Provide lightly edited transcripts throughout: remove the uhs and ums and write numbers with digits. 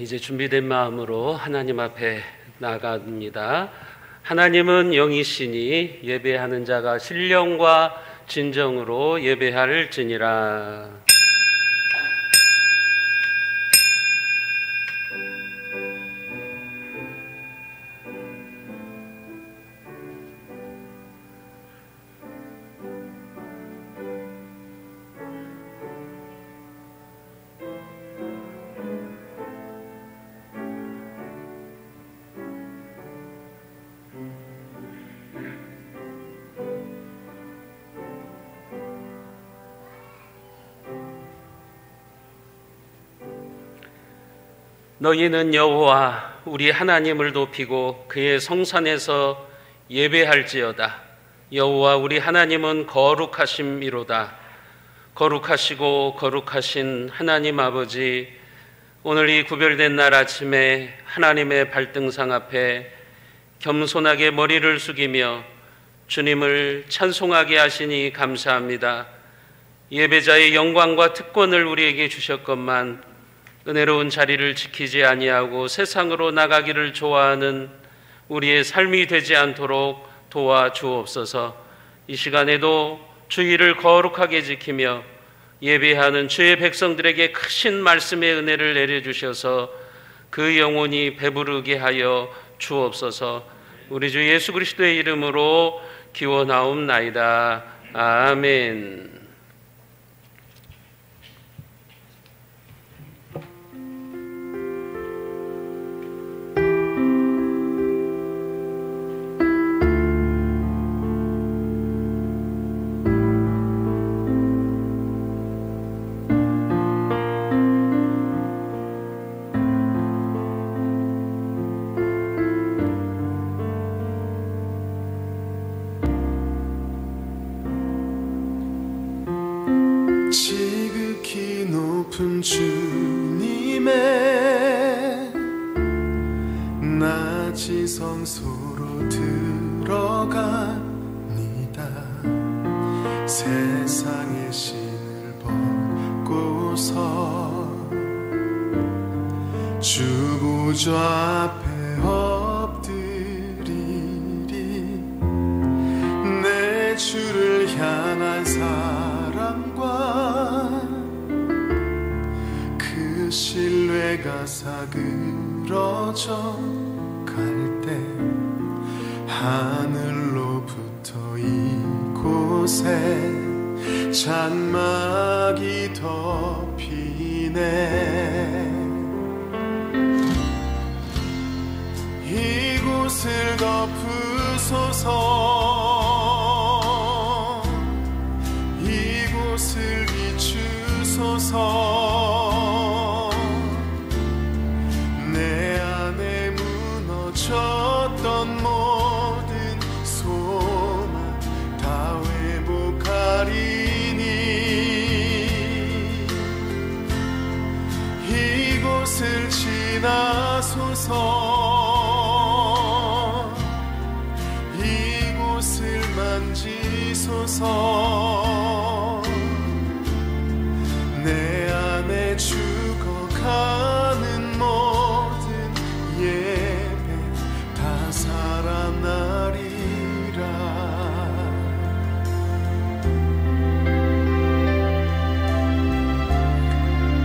이제 준비된 마음으로 하나님 앞에 나갑니다. 하나님은 영이시니 예배하는 자가 신령과 진정으로 예배할지니라. 너희는 여호와 우리 하나님을 높이고 그의 성산에서 예배할지어다. 여호와 우리 하나님은 거룩하심이로다. 거룩하시고 거룩하신 하나님 아버지, 오늘 이 구별된 날 아침에 하나님의 발등상 앞에 겸손하게 머리를 숙이며 주님을 찬송하게 하시니 감사합니다. 예배자의 영광과 특권을 우리에게 주셨건만 은혜로운 자리를 지키지 아니하고 세상으로 나가기를 좋아하는 우리의 삶이 되지 않도록 도와주옵소서. 이 시간에도 주의를 거룩하게 지키며 예배하는 주의 백성들에게 크신 말씀의 은혜를 내려주셔서 그 영혼이 배부르게 하여 주옵소서. 우리 주 예수 그리스도의 이름으로 기원하옵나이다. 아멘. 지극히 높은 주님의 낮이 성소로 들어갑니다. 세상의 신을 벗고서 주 보좌 앞에 엎드리리. 내 주를 향한 사랑과 그 신뢰가 사그러져 갈 때 하늘로부터 이곳에 장막이 덮이네. 이곳을 덮으소서. 이곳을 비추소서. 내 안에 무너졌던 모든 소망 다 회복하리니. 이곳을 지나소서. 이곳을 만지소서. 내 안에 죽어가는 모든 예배 다 살아나리라.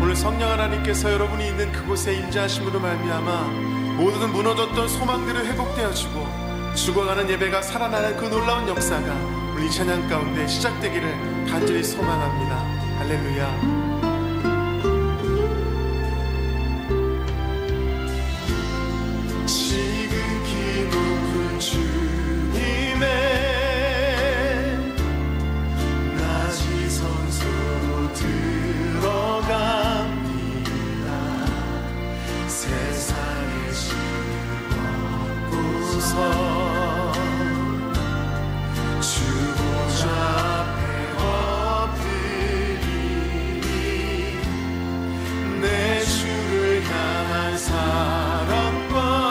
오늘 성령 하나님께서 여러분이 있는 그곳에 임재하심으로 말미암아 모든 무너졌던 소망들을 회복되어지고 죽어가는 예배가 살아나는 그 놀라운 역사가 우리 찬양 가운데 시작되기를 간절히 소망합니다. 할렐루야. 지극히 높은 주님의 낮이 성소로 들어갑니다. 세상의 신을 벗고서 주 보좌 앞에 엎드리니. 내 주를 향한 사랑과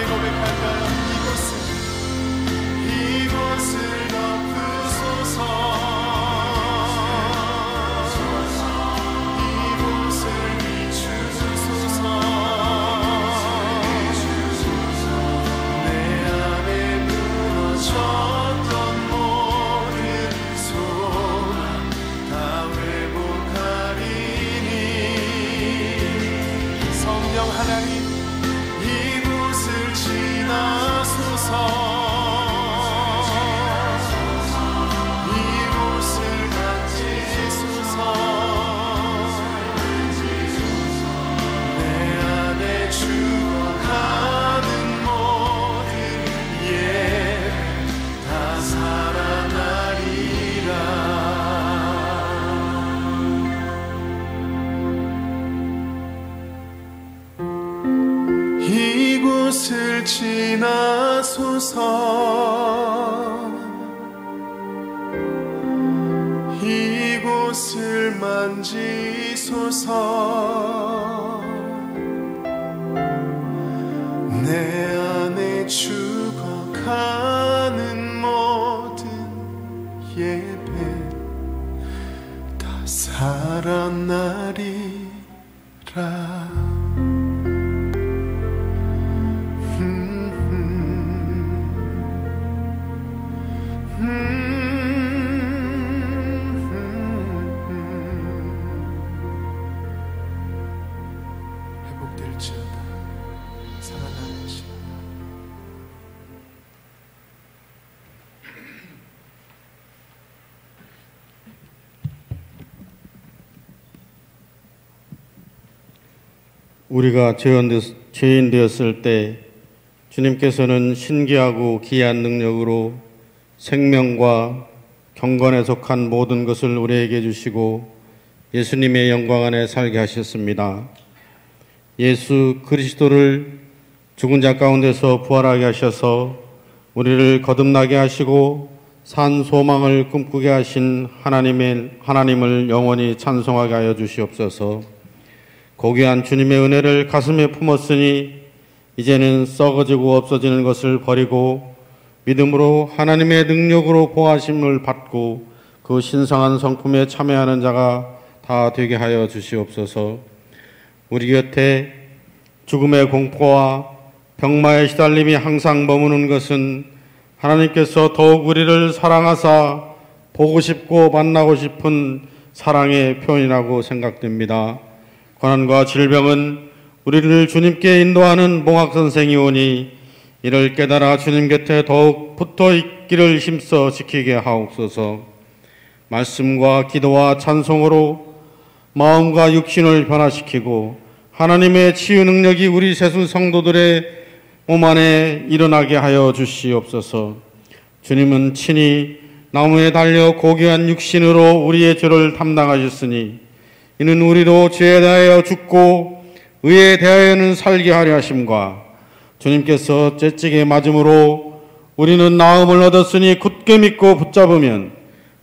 함께 고백할까요? 이곳을 덮으소서. 이곳을 지나소서. 이곳을 만지소서. 내 안에 죽어가는 모든 예배 다 살아나리라. 회복될지어다. 살아날지어다. 우리가 죄인 되었을 때 주님께서는 신기하고 귀한 능력으로 생명과 경건에 속한 모든 것을 우리에게 주시고 예수님의 영광 안에 살게 하셨습니다. 예수 그리스도를 죽은 자 가운데서 부활하게 하셔서 우리를 거듭나게 하시고 산 소망을 꿈꾸게 하신 하나님을 영원히 찬송하게 하여 주시옵소서. 고귀한 주님의 은혜를 가슴에 품었으니 이제는 썩어지고 없어지는 것을 버리고 믿음으로 하나님의 능력으로 보호하심을 받고 그 신성한 성품에 참여하는 자가 다 되게 하여 주시옵소서. 우리 곁에 죽음의 공포와 병마의 시달림이 항상 머무는 것은 하나님께서 더욱 우리를 사랑하사 보고 싶고 만나고 싶은 사랑의 표현이라고 생각됩니다. 고난과 질병은 우리를 주님께 인도하는 몽학선생이 오니 이를 깨달아 주님 곁에 더욱 붙어 있기를 힘써 지키게 하옵소서. 말씀과 기도와 찬송으로 마음과 육신을 변화시키고 하나님의 치유 능력이 우리 세순 성도들의 몸 안에 일어나게 하여 주시옵소서. 주님은 친히 나무에 달려 고귀한 육신으로 우리의 죄를 담당하셨으니 이는 우리도 죄에 대하여 죽고 의에 대하여는 살게 하려 하심과 주님께서 째찍에 맞음으로 우리는 나음을 얻었으니 굳게 믿고 붙잡으면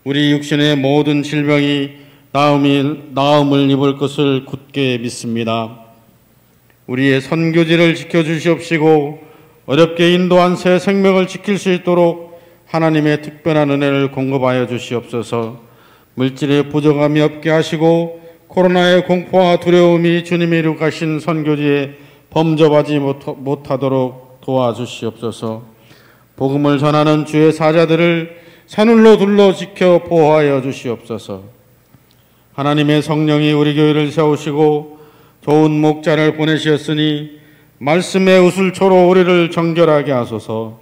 우리 육신의 모든 질병이 나음을 입을 것을 굳게 믿습니다. 우리의 선교지를 지켜주시옵시고 어렵게 인도한 새 생명을 지킬 수 있도록 하나님의 특별한 은혜를 공급하여 주시옵소서. 물질의 부족함이 없게 하시고 코로나의 공포와 두려움이 주님이 이룩하신 선교지에 범접하지 못하도록 도와주시옵소서. 복음을 전하는 주의 사자들을 산울로 둘러 지켜 보호하여 주시옵소서. 하나님의 성령이 우리 교회를 세우시고 좋은 목자를 보내시었으니 말씀의 우슬초로 우리를 정결하게 하소서.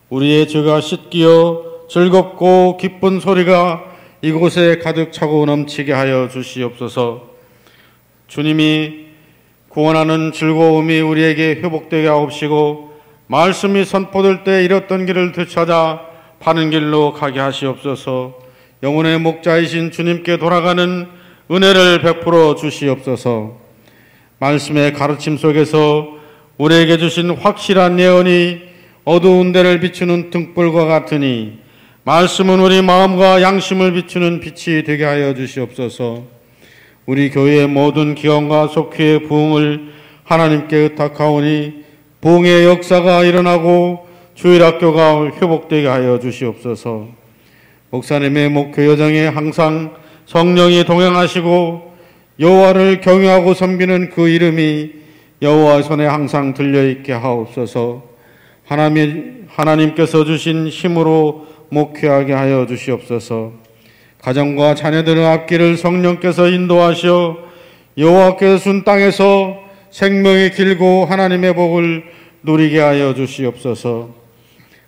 우리의 죄가 씻기어 즐겁고 기쁜 소리가 이곳에 가득 차고 넘치게 하여 주시옵소서. 주님이 구원하는 즐거움이 우리에게 회복되게 하옵시고 말씀이 선포될 때 잃었던 길을 되찾아 바른 길로 가게 하시옵소서. 영혼의 목자이신 주님께 돌아가는 은혜를 베풀어 주시옵소서. 말씀의 가르침 속에서 우리에게 주신 확실한 예언이 어두운 데를 비추는 등불과 같으니 말씀은 우리 마음과 양심을 비추는 빛이 되게 하여 주시옵소서. 우리 교회의 모든 기원과 속회의 부흥을 하나님께 의탁하오니 부흥의 역사가 일어나고 주일학교가 회복되게 하여 주시옵소서. 목사님의 목회 여정에 항상 성령이 동행하시고 여호와를 경외하고 섬기는 그 이름이 여호와 손에 항상 들려있게 하옵소서. 하나님께서 주신 힘으로 목회하게 하여 주시옵소서. 가정과 자녀들의 앞길을 성령께서 인도하시어 여호와께서 준 땅에서 생명이 길고 하나님의 복을 누리게 하여 주시옵소서.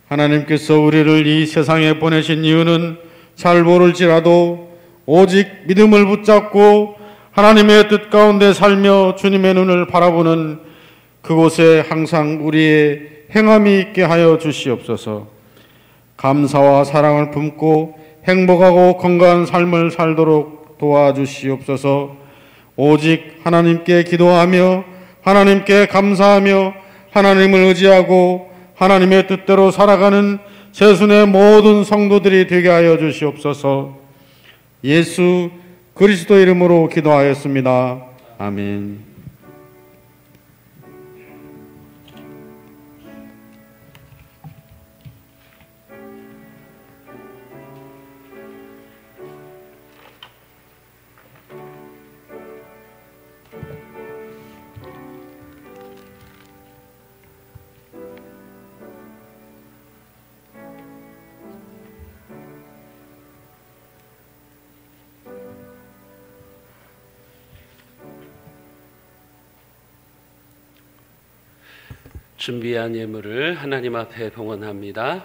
하나님께서 우리를 이 세상에 보내신 이유는 잘 모를지라도 오직 믿음을 붙잡고 하나님의 뜻 가운데 살며 주님의 눈을 바라보는 그곳에 항상 우리의 행함이 있게 하여 주시옵소서. 감사와 사랑을 품고 행복하고 건강한 삶을 살도록 도와주시옵소서. 오직 하나님께 기도하며 하나님께 감사하며 하나님을 의지하고 하나님의 뜻대로 살아가는 세순의 모든 성도들이 되게 하여 주시옵소서. 예수 그리스도 이름으로 기도하였습니다. 아멘. 준비한 예물을 하나님 앞에 봉헌합니다.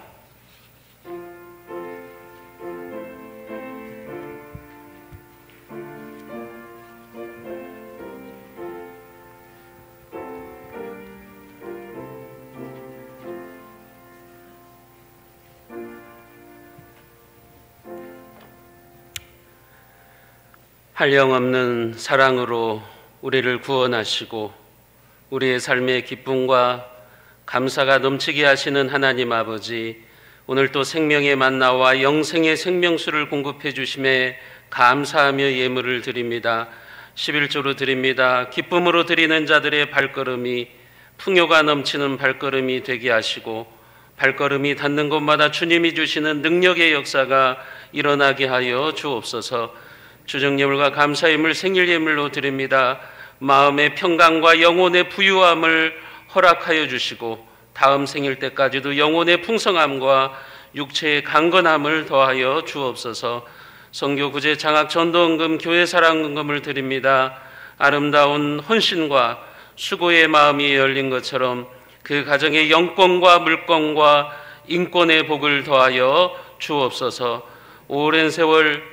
한량없는 사랑으로 우리를 구원하시고 우리의 삶의 기쁨과 감사가 넘치게 하시는 하나님 아버지, 오늘 또 생명의 만나와 영생의 생명수를 공급해 주심에 감사하며 예물을 드립니다. 11조로 드립니다. 기쁨으로 드리는 자들의 발걸음이 풍요가 넘치는 발걸음이 되게 하시고 발걸음이 닿는 곳마다 주님이 주시는 능력의 역사가 일어나게 하여 주옵소서. 주정예물과 감사예물, 생일예물로 드립니다. 마음의 평강과 영혼의 부유함을 허락하여 주시고 다음 생일 때까지도 영혼의 풍성함과 육체의 강건함을 더하여 주옵소서. 선교 구제 장학 전도헌금 교회 사랑헌금을 드립니다. 아름다운 헌신과 수고의 마음이 열린 것처럼 그 가정의 영권과 물권과 인권의 복을 더하여 주옵소서. 오랜 세월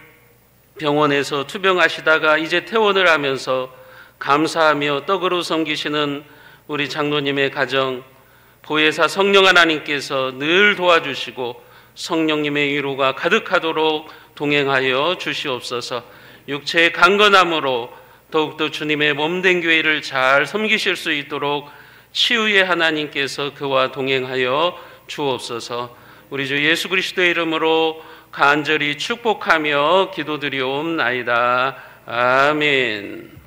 병원에서 투병하시다가 이제 퇴원을 하면서 감사하며 떡으로 섬기시는 우리 장로님의 가정, 보혜사 성령 하나님께서 늘 도와주시고 성령님의 위로가 가득하도록 동행하여 주시옵소서. 육체의 강건함으로 더욱더 주님의 몸된 교회를 잘 섬기실 수 있도록 치유의 하나님께서 그와 동행하여 주옵소서. 우리 주 예수 그리스도의 이름으로 간절히 축복하며 기도드리옵나이다. 아멘.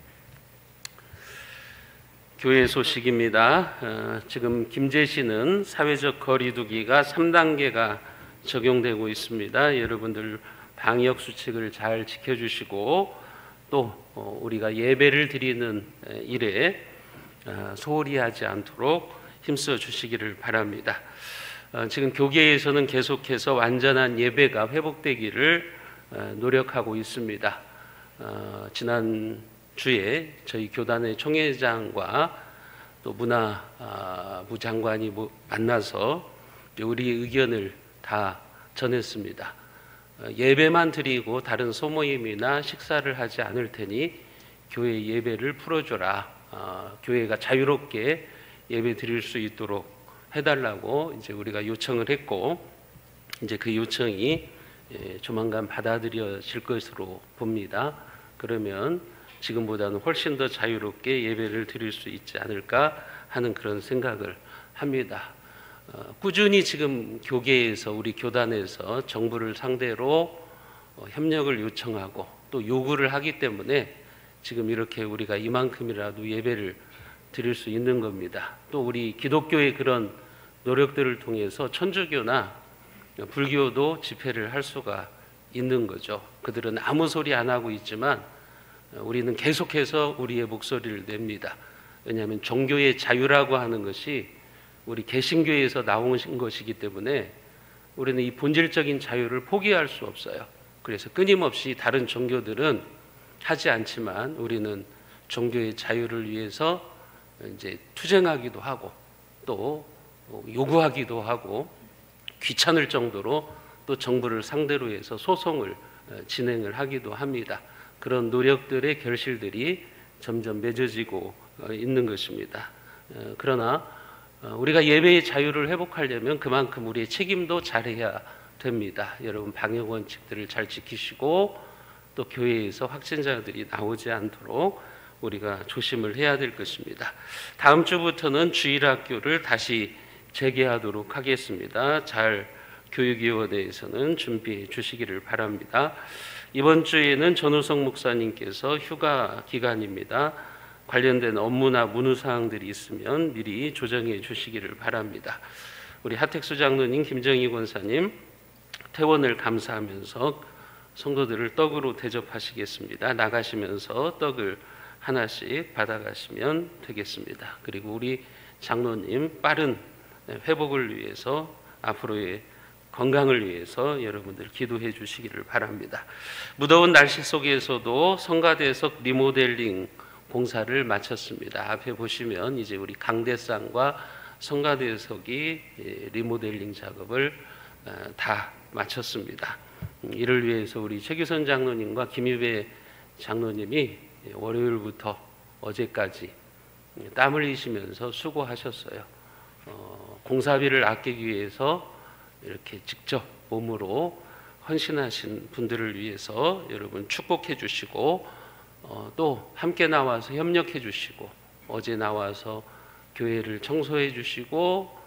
교회 소식입니다. 지금 김제시는 사회적 거리두기가 3단계가 적용되고 있습니다. 여러분들 방역 수칙을 잘 지켜주시고 또 우리가 예배를 드리는 일에 소홀히 하지 않도록 힘써 주시기를 바랍니다. 지금 교계에서는 계속해서 완전한 예배가 회복되기를 노력하고 있습니다. 지난 주에 저희 교단의 총회장과 또 문화부 장관이 만나서 우리 의견을 다 전했습니다. 예배만 드리고 다른 소모임이나 식사를 하지 않을 테니 교회 예배를 풀어줘라. 교회가 자유롭게 예배 드릴 수 있도록 해달라고 이제 우리가 요청을 했고, 이제 그 요청이 조만간 받아들여질 것으로 봅니다. 그러면 지금보다는 훨씬 더 자유롭게 예배를 드릴 수 있지 않을까 하는 그런 생각을 합니다. 꾸준히 지금 교계에서 우리 교단에서 정부를 상대로 협력을 요청하고 또 요구를 하기 때문에 지금 이렇게 우리가 이만큼이라도 예배를 드릴 수 있는 겁니다. 또 우리 기독교의 그런 노력들을 통해서 천주교나 불교도 집회를 할 수가 있는 거죠. 그들은 아무 소리 안 하고 있지만 우리는 계속해서 우리의 목소리를 냅니다. 왜냐하면 종교의 자유라고 하는 것이 우리 개신교에서 나온 것이기 때문에 우리는 이 본질적인 자유를 포기할 수 없어요. 그래서 끊임없이 다른 종교들은 하지 않지만 우리는 종교의 자유를 위해서 이제 투쟁하기도 하고 또 요구하기도 하고 귀찮을 정도로 또 정부를 상대로 해서 소송을 진행을 하기도 합니다. 그런 노력들의 결실들이 점점 맺어지고 있는 것입니다. 그러나 우리가 예배의 자유를 회복하려면 그만큼 우리의 책임도 잘해야 됩니다. 여러분 방역 원칙들을 잘 지키시고 또 교회에서 확진자들이 나오지 않도록 우리가 조심을 해야 될 것입니다. 다음 주부터는 주일학교를 다시 재개하도록 하겠습니다. 잘 교육위원회에서는 준비해 주시기를 바랍니다. 이번 주에는 전우성 목사님께서 휴가 기간입니다. 관련된 업무나 문의사항들이 있으면 미리 조정해 주시기를 바랍니다. 우리 하택수 장로님, 김정희 권사님 퇴원을 감사하면서 성도들을 떡으로 대접하시겠습니다. 나가시면서 떡을 하나씩 받아가시면 되겠습니다. 그리고 우리 장로님 빠른 회복을 위해서 앞으로의 건강을 위해서 여러분들 기도해 주시기를 바랍니다. 무더운 날씨 속에서도 성가대석 리모델링 공사를 마쳤습니다. 앞에 보시면 이제 우리 강대상과 성가대석이 리모델링 작업을 다 마쳤습니다. 이를 위해서 우리 최규선 장로님과 김유배 장로님이 월요일부터 어제까지 땀 흘리시면서 수고하셨어요. 공사비를 아끼기 위해서 이렇게 직접 몸으로 헌신하신 분들을 위해서 여러분 축복해 주시고 또 함께 나와서 협력해 주시고 어제 나와서 교회를 청소해 주시고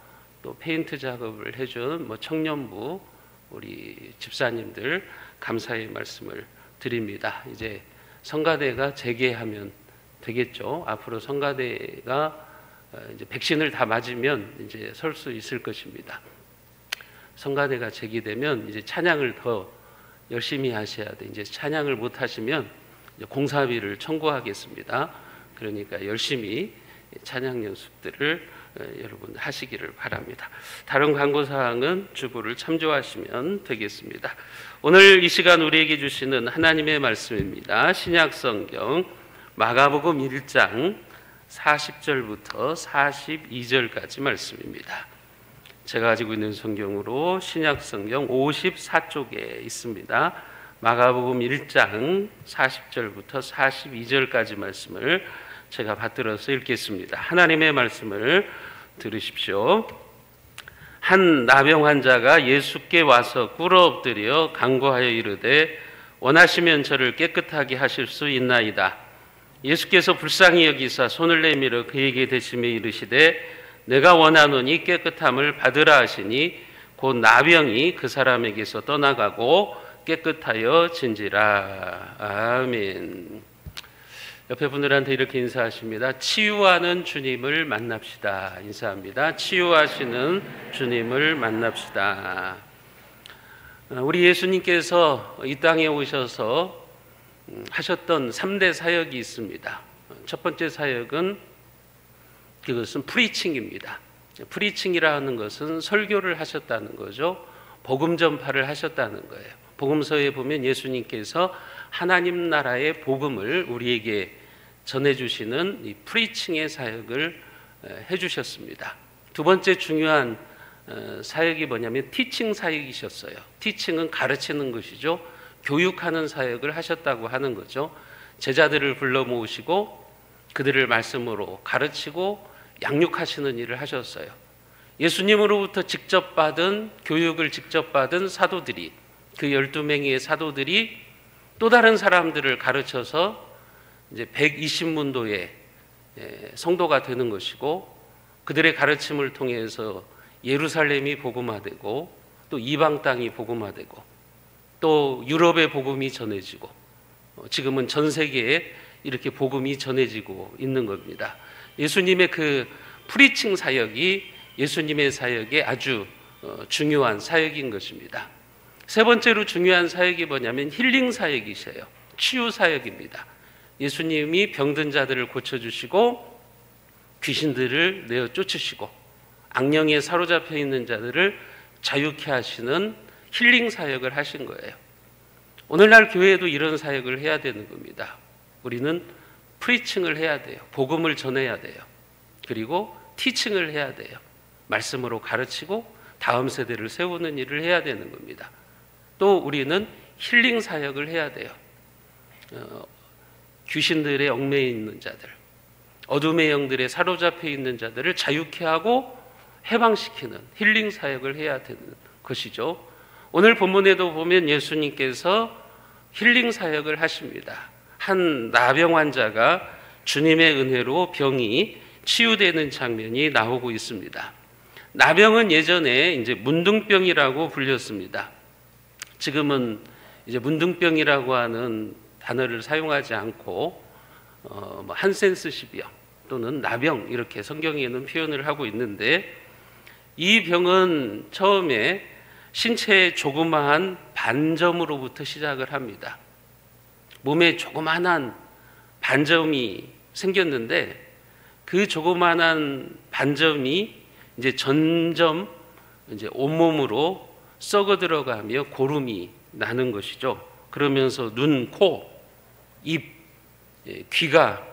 또 페인트 작업을 해준 청년부 우리 집사님들 감사의 말씀을 드립니다. 이제 성가대가 재개하면 되겠죠. 앞으로 성가대가 이제 백신을 다 맞으면 이제 설 수 있을 것입니다. 성가대가 재개되면 이제 찬양을 더 열심히 하셔야 돼. 이제 찬양을 못 하시면 이제 공사비를 청구하겠습니다. 그러니까 열심히 찬양 연습들을 여러분 하시기를 바랍니다. 다른 광고 사항은 주보를 참조하시면 되겠습니다. 오늘 이 시간 우리에게 주시는 하나님의 말씀입니다. 신약 성경 마가복음 1장 40절부터 42절까지 말씀입니다. 제가 가지고 있는 성경으로 신약 성경 54쪽에 있습니다. 마가복음 1장 40절부터 42절까지 말씀을 제가 받들어서 읽겠습니다. 하나님의 말씀을 들으십시오. 한 나병 환자가 예수께 와서 꿇어 엎드려 간구하여 이르되 원하시면 저를 깨끗하게 하실 수 있나이다. 예수께서 불쌍히 여기사 손을 내밀어 그에게 대시며 이르시되 내가 원하노니 깨끗함을 받으라 하시니 곧 나병이 그 사람에게서 떠나가고 깨끗하여 진지라. 아멘. 옆에 분들한테 이렇게 인사하십니다. 치유하는 주님을 만납시다. 인사합니다. 치유하시는 주님을 만납시다. 우리 예수님께서 이 땅에 오셔서 하셨던 3대 사역이 있습니다. 첫 번째 사역은 그것은 프리칭입니다. 프리칭이라는 것은 설교를 하셨다는 거죠. 복음 전파를 하셨다는 거예요. 복음서에 보면 예수님께서 하나님 나라의 복음을 우리에게 전해주시는 이 프리칭의 사역을 해주셨습니다. 두 번째 중요한 사역이 뭐냐면 티칭 사역이셨어요. 티칭은 가르치는 것이죠. 교육하는 사역을 하셨다고 하는 거죠. 제자들을 불러 모으시고 그들을 말씀으로 가르치고 양육하시는 일을 하셨어요. 예수님으로부터 직접 받은 교육을 직접 받은 사도들이 그 12명의 사도들이 또 다른 사람들을 가르쳐서 이제 120문도의 성도가 되는 것이고 그들의 가르침을 통해서 예루살렘이 복음화되고 또 이방 땅이 복음화되고 또 유럽의 복음이 전해지고 지금은 전 세계에 이렇게 복음이 전해지고 있는 겁니다. 예수님의 그 프리칭 사역이 예수님의 사역의 아주 중요한 사역인 것입니다. 세 번째로 중요한 사역이 뭐냐면 힐링 사역이세요. 치유 사역입니다. 예수님이 병든 자들을 고쳐주시고 귀신들을 내어 쫓으시고 악령에 사로잡혀 있는 자들을 자유케 하시는 힐링 사역을 하신 거예요. 오늘날 교회에도 이런 사역을 해야 되는 겁니다. 우리는 프리칭을 해야 돼요. 복음을 전해야 돼요. 그리고 티칭을 해야 돼요. 말씀으로 가르치고 다음 세대를 세우는 일을 해야 되는 겁니다. 또 우리는 힐링 사역을 해야 돼요. 귀신들의 얽매여 있는 자들, 어둠의 영들에 사로잡혀 있는 자들을 자유케 하고 해방시키는 힐링 사역을 해야 되는 것이죠. 오늘 본문에도 보면 예수님께서 힐링 사역을 하십니다. 한 나병 환자가 주님의 은혜로 병이 치유되는 장면이 나오고 있습니다. 나병은 예전에 이제 문둥병이라고 불렸습니다. 지금은 이제 문둥병이라고 하는 단어를 사용하지 않고 한센스시병 또는 나병 이렇게 성경에는 표현을 하고 있는데, 이 병은 처음에 신체의 조그마한 반점으로부터 시작을 합니다. 몸에 조그마한 반점이 생겼는데 그 조그마한 반점이 이제 점점 이제 온몸으로 썩어 들어가며 고름이 나는 것이죠. 그러면서 눈, 코, 입, 귀가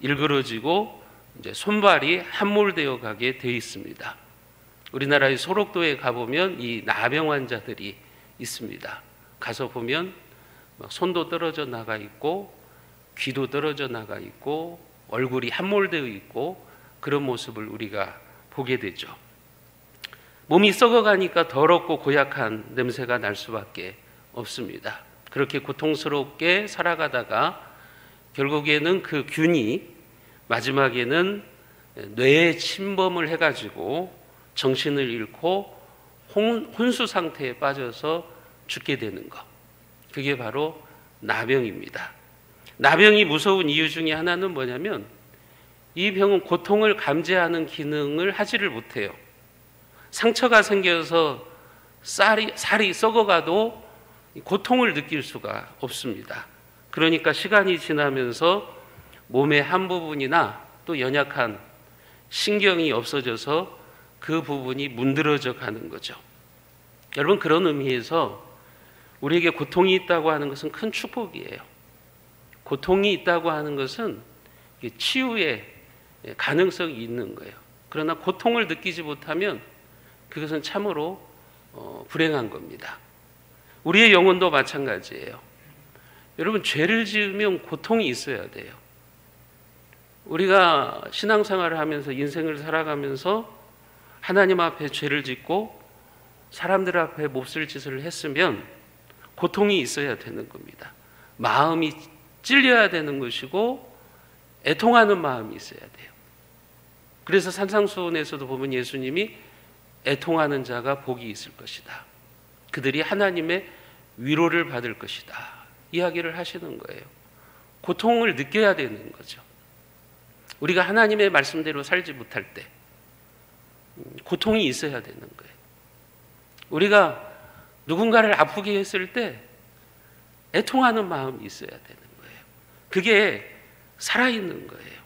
일그러지고 이제 손발이 함몰되어 가게 되어 있습니다. 우리나라의 소록도에 가보면 이 나병 환자들이 있습니다. 가서 보면 손도 떨어져 나가 있고 귀도 떨어져 나가 있고 얼굴이 함몰되어 있고 그런 모습을 우리가 보게 되죠. 몸이 썩어가니까 더럽고 고약한 냄새가 날 수밖에 없습니다. 그렇게 고통스럽게 살아가다가 결국에는 그 균이 마지막에는 뇌에 침범을 해가지고 정신을 잃고 혼수 상태에 빠져서 죽게 되는 것, 그게 바로 나병입니다. 나병이 무서운 이유 중에 하나는 뭐냐면 이 병은 고통을 감지하는 기능을 하지를 못해요. 상처가 생겨서 살이 썩어가도 고통을 느낄 수가 없습니다. 그러니까 시간이 지나면서 몸의 한 부분이나 또 연약한 신경이 없어져서 그 부분이 문드러져 가는 거죠. 여러분, 그런 의미에서 우리에게 고통이 있다고 하는 것은 큰 축복이에요. 고통이 있다고 하는 것은 치유의 가능성이 있는 거예요. 그러나 고통을 느끼지 못하면 그것은 참으로 불행한 겁니다. 우리의 영혼도 마찬가지예요. 여러분, 죄를 지으면 고통이 있어야 돼요. 우리가 신앙생활을 하면서 인생을 살아가면서 하나님 앞에 죄를 짓고 사람들 앞에 몹쓸 짓을 했으면 고통이 있어야 되는 겁니다. 마음이 찔려야 되는 것이고 애통하는 마음이 있어야 돼요. 그래서 산상수훈에서도 보면 예수님이 애통하는 자가 복이 있을 것이다. 그들이 하나님의 위로를 받을 것이다. 이야기를 하시는 거예요. 고통을 느껴야 되는 거죠. 우리가 하나님의 말씀대로 살지 못할 때 고통이 있어야 되는 거예요. 우리가 누군가를 아프게 했을 때 애통하는 마음이 있어야 되는 거예요. 그게 살아있는 거예요.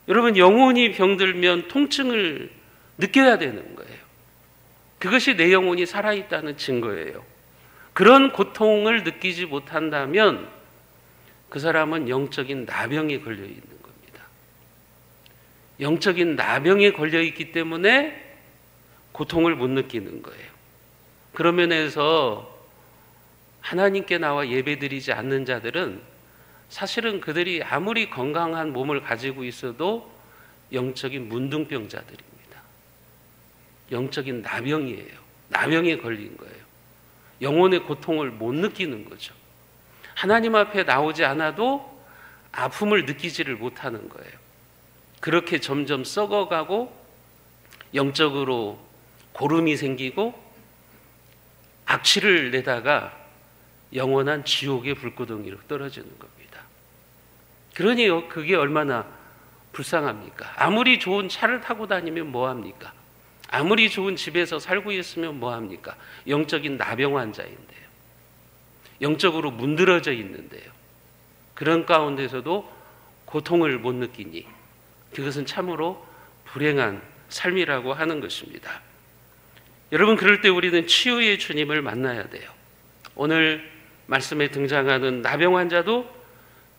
여러분, 영혼이 병들면 통증을 느껴야 되는 거예요. 그것이 내 영혼이 살아있다는 증거예요. 그런 고통을 느끼지 못한다면 그 사람은 영적인 나병에 걸려 있는 겁니다. 영적인 나병에 걸려 있기 때문에 고통을 못 느끼는 거예요. 그런 면에서 하나님께 나와 예배드리지 않는 자들은 사실은 그들이 아무리 건강한 몸을 가지고 있어도 영적인 문둥병자들입니다. 영적인 나병이에요. 나병에 걸린 거예요. 영혼의 고통을 못 느끼는 거죠. 하나님 앞에 나오지 않아도 아픔을 느끼지를 못하는 거예요. 그렇게 점점 썩어가고 영적으로 고름이 생기고 악취를 내다가 영원한 지옥의 불구덩이로 떨어지는 겁니다. 그러니 그게 얼마나 불쌍합니까? 아무리 좋은 차를 타고 다니면 뭐합니까? 아무리 좋은 집에서 살고 있으면 뭐합니까? 영적인 나병 환자인데요. 영적으로 문드러져 있는데요. 그런 가운데서도 고통을 못 느끼니 그것은 참으로 불행한 삶이라고 하는 것입니다. 여러분, 그럴 때 우리는 치유의 주님을 만나야 돼요. 오늘 말씀에 등장하는 나병 환자도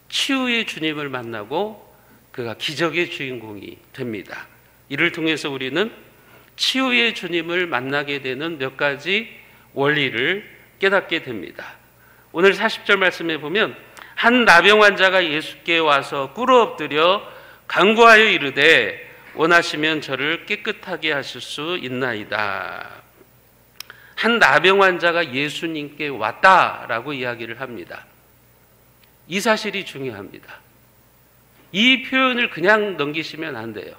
치유의 주님을 만나고 그가 기적의 주인공이 됩니다. 이를 통해서 우리는 치유의 주님을 만나게 되는 몇 가지 원리를 깨닫게 됩니다. 오늘 40절 말씀에 보면 한 나병 환자가 예수께 와서 꿇어 엎드려 간구하여 이르되 원하시면 저를 깨끗하게 하실 수 있나이다. 한 나병 환자가 예수님께 왔다라고 이야기를 합니다. 이 사실이 중요합니다. 이 표현을 그냥 넘기시면 안 돼요.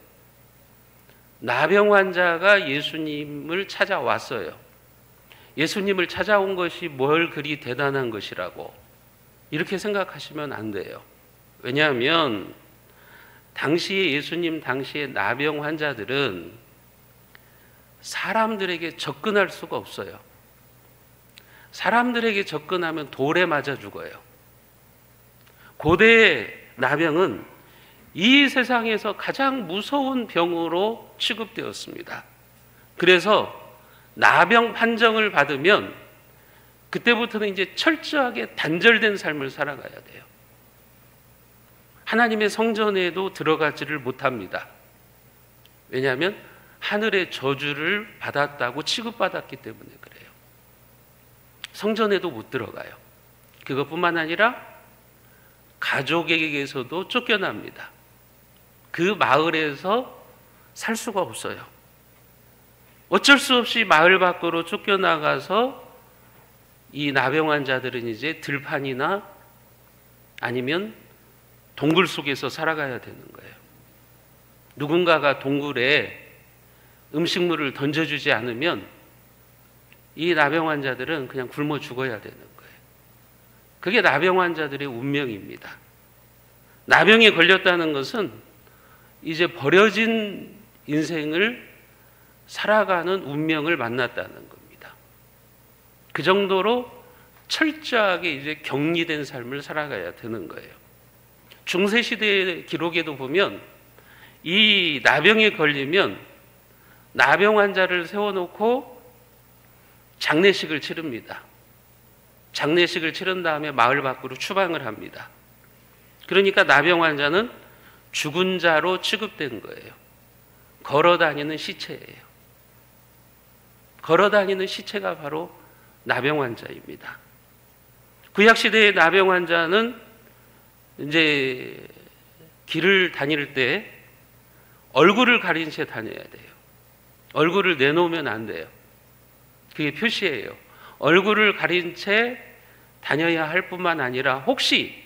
나병 환자가 예수님을 찾아왔어요. 예수님을 찾아온 것이 뭘 그리 대단한 것이라고 이렇게 생각하시면 안 돼요. 왜냐하면 당시에 예수님 당시에 나병 환자들은 사람들에게 접근할 수가 없어요. 사람들에게 접근하면 돌에 맞아 죽어요. 고대의 나병은 이 세상에서 가장 무서운 병으로 취급되었습니다. 그래서 나병 판정을 받으면 그때부터는 이제 철저하게 단절된 삶을 살아가야 돼요. 하나님의 성전에도 들어가지를 못합니다. 왜냐하면 하늘의 저주를 받았다고 취급받았기 때문에 그래요. 성전에도 못 들어가요. 그것뿐만 아니라 가족에게서도 쫓겨납니다. 그 마을에서 살 수가 없어요. 어쩔 수 없이 마을 밖으로 쫓겨나가서 이 나병 환자들은 이제 들판이나 아니면 동굴 속에서 살아가야 되는 거예요. 누군가가 동굴에 음식물을 던져주지 않으면 이 나병 환자들은 그냥 굶어 죽어야 되는 거예요. 그게 나병 환자들의 운명입니다. 나병에 걸렸다는 것은 이제 버려진 인생을 살아가는 운명을 만났다는 겁니다. 그 정도로 철저하게 이제 격리된 삶을 살아가야 되는 거예요. 중세시대의 기록에도 보면 이 나병에 걸리면 나병 환자를 세워놓고 장례식을 치릅니다. 장례식을 치른 다음에 마을 밖으로 추방을 합니다. 그러니까 나병 환자는 죽은 자로 취급된 거예요. 걸어다니는 시체예요. 걸어다니는 시체가 바로 나병 환자입니다. 구약시대의 나병 환자는 이제 길을 다닐 때 얼굴을 가린 채 다녀야 돼요. 얼굴을 내놓으면 안 돼요. 그게 표시예요. 얼굴을 가린 채 다녀야 할 뿐만 아니라 혹시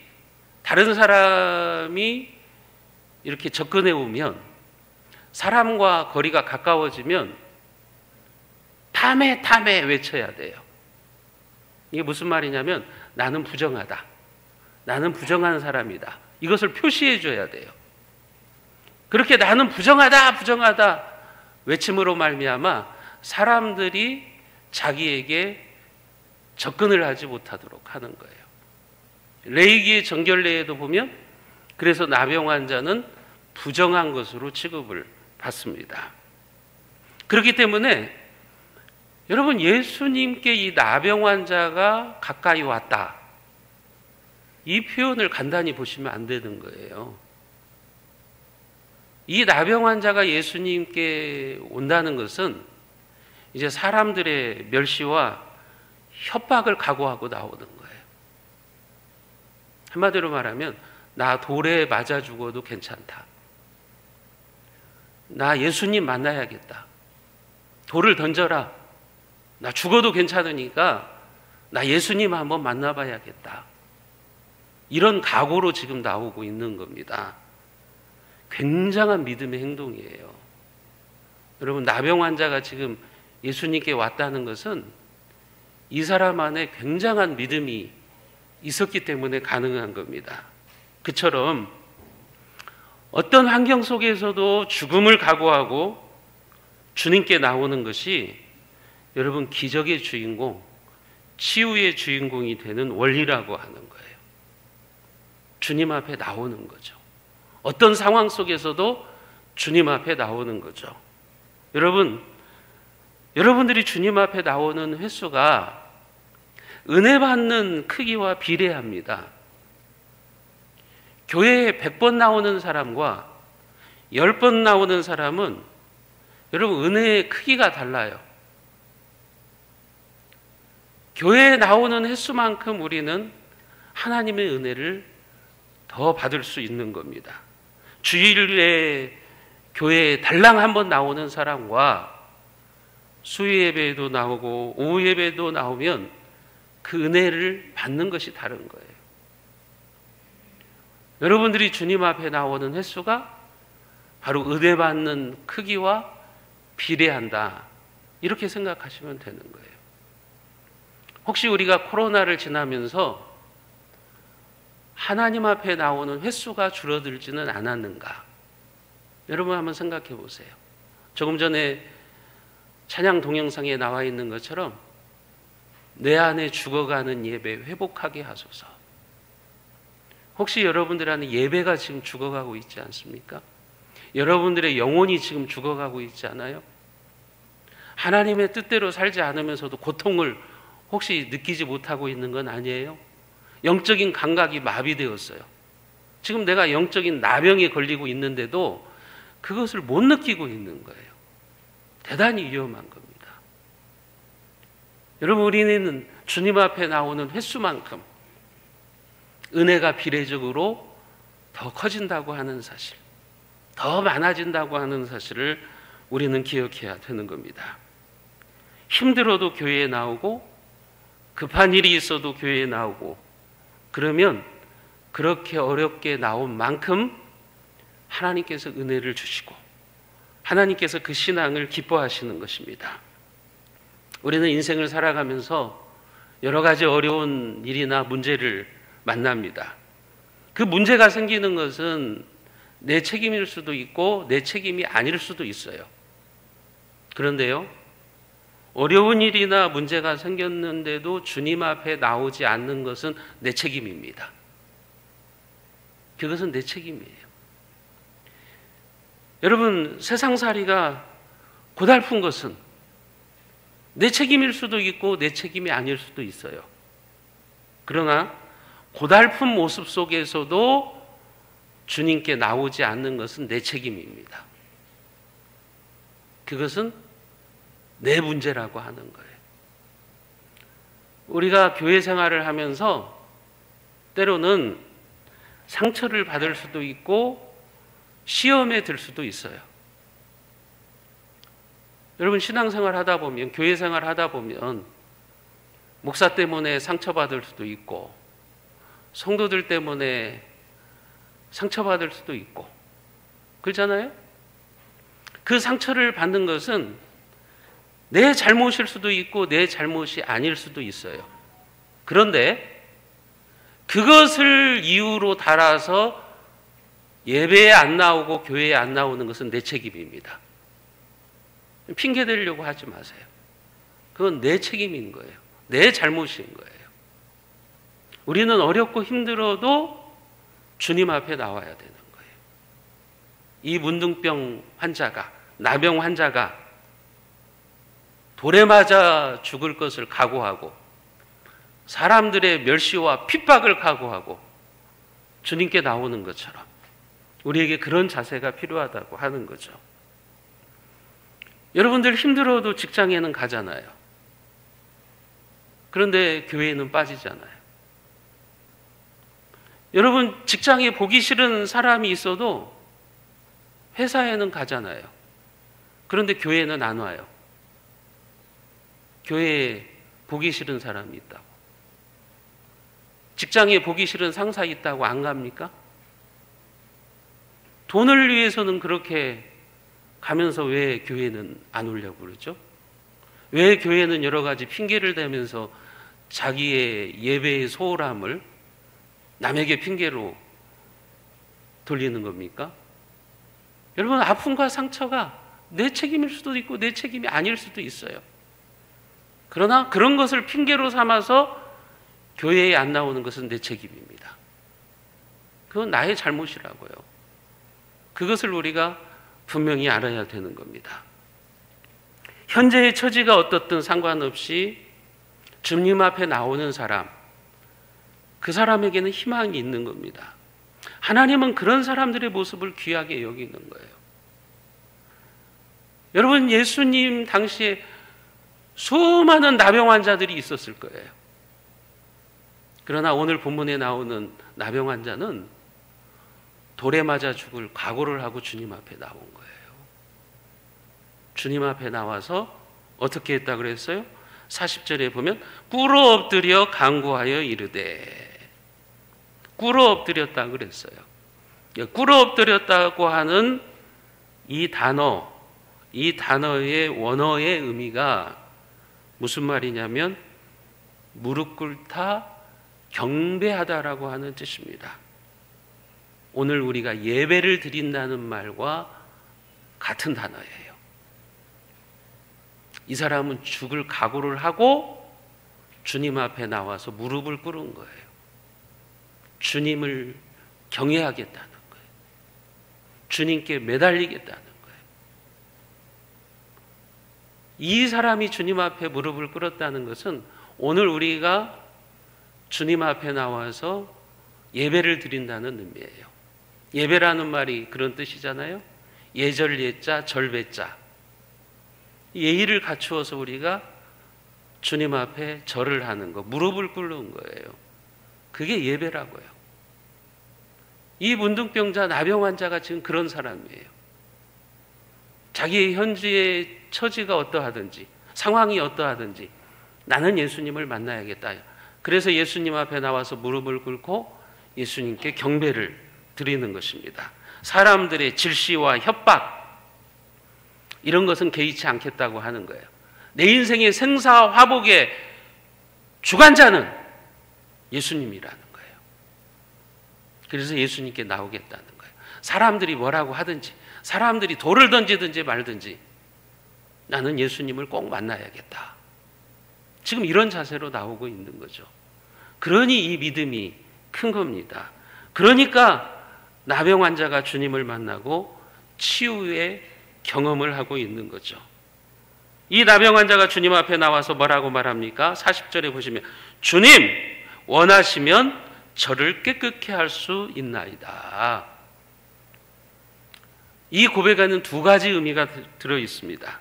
다른 사람이 이렇게 접근해 오면 사람과 거리가 가까워지면 탐해 탐해 외쳐야 돼요. 이게 무슨 말이냐면 나는 부정하다. 나는 부정한 사람이다. 이것을 표시해 줘야 돼요. 그렇게 나는 부정하다 부정하다 외침으로 말미암아 사람들이 자기에게 접근을 하지 못하도록 하는 거예요. 레위기의 정결례에도 보면 그래서 나병 환자는 부정한 것으로 취급을 받습니다. 그렇기 때문에 여러분, 예수님께 이 나병 환자가 가까이 왔다, 이 표현을 간단히 보시면 안 되는 거예요. 이 나병 환자가 예수님께 온다는 것은 이제 사람들의 멸시와 협박을 각오하고 나오는 거예요. 한마디로 말하면 나 돌에 맞아 죽어도 괜찮다. 나 예수님 만나야겠다. 돌을 던져라. 나 죽어도 괜찮으니까 나 예수님 한번 만나봐야겠다. 이런 각오로 지금 나오고 있는 겁니다. 굉장한 믿음의 행동이에요. 여러분, 나병 환자가 지금 예수님께 왔다는 것은 이 사람 안에 굉장한 믿음이 있었기 때문에 가능한 겁니다. 그처럼 어떤 환경 속에서도 죽음을 각오하고 주님께 나오는 것이 여러분 기적의 주인공, 치유의 주인공이 되는 원리라고 하는 거예요. 주님 앞에 나오는 거죠. 어떤 상황 속에서도 주님 앞에 나오는 거죠. 여러분들이 주님 앞에 나오는 횟수가 은혜 받는 크기와 비례합니다. 교회에 100번 나오는 사람과 10번 나오는 사람은 여러분 은혜의 크기가 달라요. 교회에 나오는 횟수만큼 우리는 하나님의 은혜를 더 받을 수 있는 겁니다. 주일에 교회에 달랑 한 번 나오는 사람과 수요 예배에도 나오고 오후 예배에도 나오면 그 은혜를 받는 것이 다른 거예요. 여러분들이 주님 앞에 나오는 횟수가 바로 은혜 받는 크기와 비례한다. 이렇게 생각하시면 되는 거예요. 혹시 우리가 코로나를 지나면서 하나님 앞에 나오는 횟수가 줄어들지는 않았는가? 여러분 한번 생각해 보세요. 조금 전에 찬양 동영상에 나와 있는 것처럼 내 안에 죽어가는 예배 회복하게 하소서. 혹시 여러분들 안에 예배가 지금 죽어가고 있지 않습니까? 여러분들의 영혼이 지금 죽어가고 있지 않아요? 하나님의 뜻대로 살지 않으면서도 고통을 혹시 느끼지 못하고 있는 건 아니에요? 영적인 감각이 마비되었어요. 지금 내가 영적인 나병에 걸리고 있는데도 그것을 못 느끼고 있는 거예요. 대단히 위험한 겁니다. 여러분, 우리는 주님 앞에 나오는 횟수만큼 은혜가 비례적으로 더 커진다고 하는 사실, 더 많아진다고 하는 사실을 우리는 기억해야 되는 겁니다. 힘들어도 교회에 나오고 급한 일이 있어도 교회에 나오고 그러면 그렇게 어렵게 나온 만큼 하나님께서 은혜를 주시고 하나님께서 그 신앙을 기뻐하시는 것입니다. 우리는 인생을 살아가면서 여러 가지 어려운 일이나 문제를 만납니다. 그 문제가 생기는 것은 내 책임일 수도 있고 내 책임이 아닐 수도 있어요. 그런데요, 어려운 일이나 문제가 생겼는데도 주님 앞에 나오지 않는 것은 내 책임입니다. 그것은 내 책임이에요. 여러분, 세상살이가 고달픈 것은 내 책임일 수도 있고 내 책임이 아닐 수도 있어요. 그러나 고달픈 모습 속에서도 주님께 나오지 않는 것은 내 책임입니다. 그것은 내 문제라고 하는 거예요. 우리가 교회 생활을 하면서 때로는 상처를 받을 수도 있고 시험에 들 수도 있어요. 여러분, 신앙생활 하다 보면, 교회 생활 하다 보면 목사 때문에 상처받을 수도 있고 성도들 때문에 상처받을 수도 있고 그렇잖아요? 그 상처를 받는 것은 내 잘못일 수도 있고 내 잘못이 아닐 수도 있어요. 그런데 그것을 이유로 달아서 예배에 안 나오고 교회에 안 나오는 것은 내 책임입니다. 핑계 대려고 하지 마세요. 그건 내 책임인 거예요. 내 잘못인 거예요. 우리는 어렵고 힘들어도 주님 앞에 나와야 되는 거예요. 이 문둥병 환자가, 나병 환자가 돌에 맞아 죽을 것을 각오하고 사람들의 멸시와 핍박을 각오하고 주님께 나오는 것처럼 우리에게 그런 자세가 필요하다고 하는 거죠. 여러분들 힘들어도 직장에는 가잖아요. 그런데 교회에는 빠지잖아요. 여러분, 직장에 보기 싫은 사람이 있어도 회사에는 가잖아요. 그런데 교회에는 안 와요. 교회에 보기 싫은 사람이 있다고. 직장에 보기 싫은 상사 있다고 안 갑니까? 돈을 위해서는 그렇게 가면서 왜 교회는 안 오려고 그러죠? 왜 교회는 여러 가지 핑계를 대면서 자기의 예배의 소홀함을 남에게 핑계로 돌리는 겁니까? 여러분, 아픔과 상처가 내 책임일 수도 있고 내 책임이 아닐 수도 있어요. 그러나 그런 것을 핑계로 삼아서 교회에 안 나오는 것은 내 책임입니다. 그건 나의 잘못이라고요. 그것을 우리가 분명히 알아야 되는 겁니다. 현재의 처지가 어떻든 상관없이 주님 앞에 나오는 사람, 그 사람에게는 희망이 있는 겁니다. 하나님은 그런 사람들의 모습을 귀하게 여기는 거예요. 여러분, 예수님 당시에 수많은 나병 환자들이 있었을 거예요. 그러나 오늘 본문에 나오는 나병 환자는 돌에 맞아 죽을 각오를 하고 주님 앞에 나온 거예요. 주님 앞에 나와서 어떻게 했다 그랬어요? 40절에 보면 꿇어 엎드려 간구하여 이르되, 꿇어 엎드렸다 그랬어요. 꿇어 엎드렸다고 하는 이 단어의 원어의 의미가 무슨 말이냐면 무릎 꿇다, 경배하다라고 하는 뜻입니다. 오늘 우리가 예배를 드린다는 말과 같은 단어예요. 이 사람은 죽을 각오를 하고 주님 앞에 나와서 무릎을 꿇은 거예요. 주님을 경외하겠다는 거예요. 주님께 매달리겠다는 거예요. 이 사람이 주님 앞에 무릎을 꿇었다는 것은 오늘 우리가 주님 앞에 나와서 예배를 드린다는 의미예요. 예배라는 말이 그런 뜻이잖아요. 예절 예자 절배자, 예의를 갖추어서 우리가 주님 앞에 절을 하는 거, 무릎을 꿇는 거예요. 그게 예배라고요. 이 문둥병자, 나병 환자가 지금 그런 사람이에요. 자기의 현재의 처지가 어떠하든지 상황이 어떠하든지 나는 예수님을 만나야겠다. 그래서 예수님 앞에 나와서 무릎을 꿇고 예수님께 경배를 드리는 것입니다. 사람들의 질시와 협박, 이런 것은 개의치 않겠다고 하는 거예요. 내 인생의 생사화복의 주관자는 예수님이라는 거예요. 그래서 예수님께 나오겠다는 거예요. 사람들이 뭐라고 하든지, 사람들이 돌을 던지든지 말든지 나는 예수님을 꼭 만나야겠다. 지금 이런 자세로 나오고 있는 거죠. 그러니 이 믿음이 큰 겁니다. 그러니까 나병 환자가 주님을 만나고 치유의 경험을 하고 있는 거죠. 이 나병 환자가 주님 앞에 나와서 뭐라고 말합니까? 40절에 보시면 주님 원하시면 저를 깨끗게 할 수 있나이다. 이 고백에는 두 가지 의미가 들어 있습니다.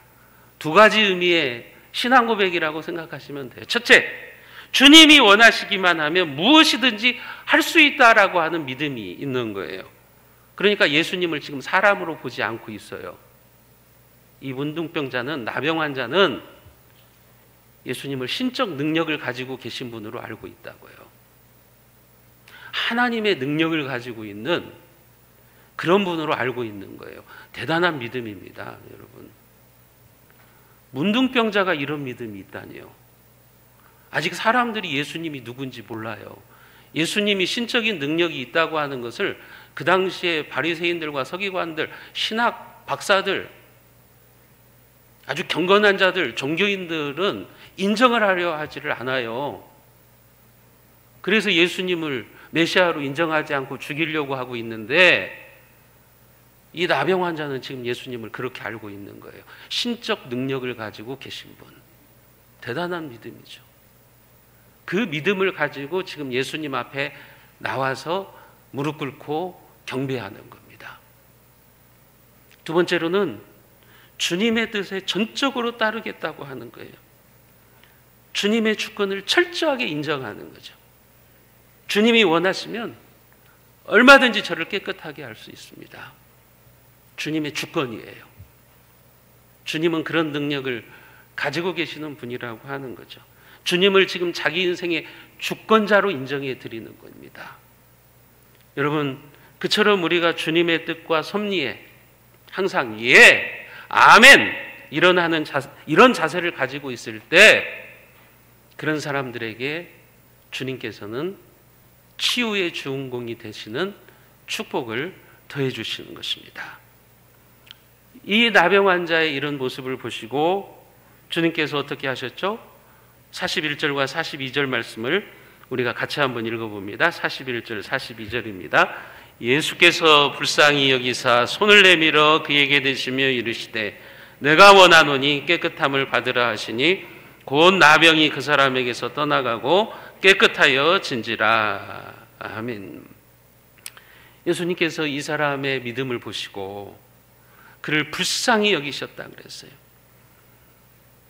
두 가지 의미의 신앙 고백이라고 생각하시면 돼요. 첫째, 주님이 원하시기만 하면 무엇이든지 할 수 있다라고 하는 믿음이 있는 거예요. 그러니까 예수님을 지금 사람으로 보지 않고 있어요. 이 문둥병자는, 나병 환자는 예수님을 신적 능력을 가지고 계신 분으로 알고 있다고요. 하나님의 능력을 가지고 있는 그런 분으로 알고 있는 거예요. 대단한 믿음입니다, 여러분. 문둥병자가 이런 믿음이 있다니요. 아직 사람들이 예수님이 누군지 몰라요. 예수님이 신적인 능력이 있다고 하는 것을 그 당시에 바리새인들과 서기관들, 신학 박사들, 아주 경건한 자들, 종교인들은 인정을 하려 하지를 않아요. 그래서 예수님을 메시아로 인정하지 않고 죽이려고 하고 있는데 이 나병 환자는 지금 예수님을 그렇게 알고 있는 거예요. 신적 능력을 가지고 계신 분. 대단한 믿음이죠. 그 믿음을 가지고 지금 예수님 앞에 나와서 무릎 꿇고 경배하는 겁니다. 두 번째로는 주님의 뜻에 전적으로 따르겠다고 하는 거예요. 주님의 주권을 철저하게 인정하는 거죠. 주님이 원하시면 얼마든지 저를 깨끗하게 할 수 있습니다. 주님의 주권이에요. 주님은 그런 능력을 가지고 계시는 분이라고 하는 거죠. 주님을 지금 자기 인생의 주권자로 인정해 드리는 겁니다. 여러분, 그처럼 우리가 주님의 뜻과 섭리에 항상 예, 아멘 이런 자세를 가지고 있을 때 그런 사람들에게 주님께서는 치유의 주인공이 되시는 축복을 더해 주시는 것입니다. 이 나병 환자의 이런 모습을 보시고 주님께서 어떻게 하셨죠? 41절과 42절 말씀을 우리가 같이 한번 읽어봅니다. 41절, 42절입니다. 예수께서 불쌍히 여기사 손을 내밀어 그에게 대시며 이르시되 내가 원하노니 깨끗함을 받으라 하시니 곧 나병이 그 사람에게서 떠나가고 깨끗하여 진지라. 아멘. 예수님께서 이 사람의 믿음을 보시고 그를 불쌍히 여기셨다 그랬어요.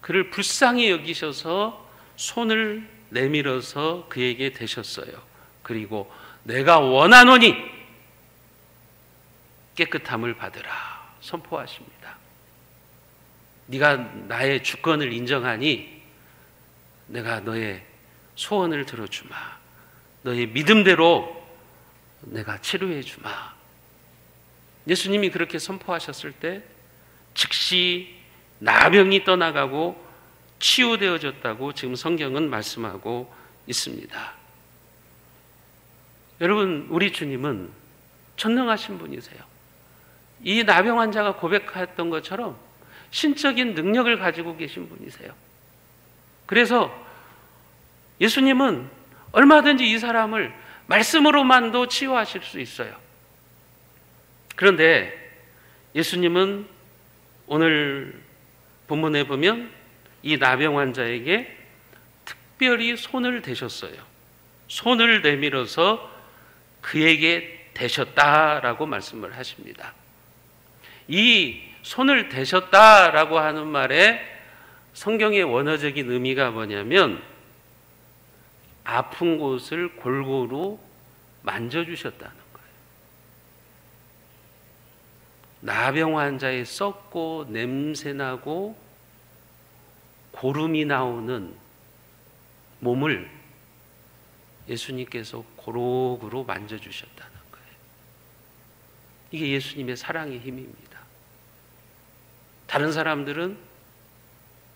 그를 불쌍히 여기셔서 손을 내밀어서 그에게 대셨어요. 그리고 내가 원하노니 깨끗함을 받으라 선포하십니다. 네가 나의 주권을 인정하니 내가 너의 소원을 들어주마. 너의 믿음대로 내가 치료해 주마. 예수님이 그렇게 선포하셨을 때 즉시 나병이 떠나가고 치유되어졌다고 지금 성경은 말씀하고 있습니다. 여러분, 우리 주님은 전능하신 분이세요. 이 나병 환자가 고백했던 것처럼 신적인 능력을 가지고 계신 분이세요. 그래서 예수님은 얼마든지 이 사람을 말씀으로만도 치유하실 수 있어요. 그런데 예수님은 오늘 본문에 보면 이 나병 환자에게 특별히 손을 대셨어요. 손을 내밀어서 그에게 대셨다라고 말씀을 하십니다. 이 손을 대셨다라고 하는 말에 성경의 원어적인 의미가 뭐냐면 아픈 곳을 골고루 만져주셨다는 거예요. 나병 환자의 썩고 냄새나고 고름이 나오는 몸을 예수님께서 고루고루 만져주셨다는 거예요. 이게 예수님의 사랑의 힘입니다. 다른 사람들은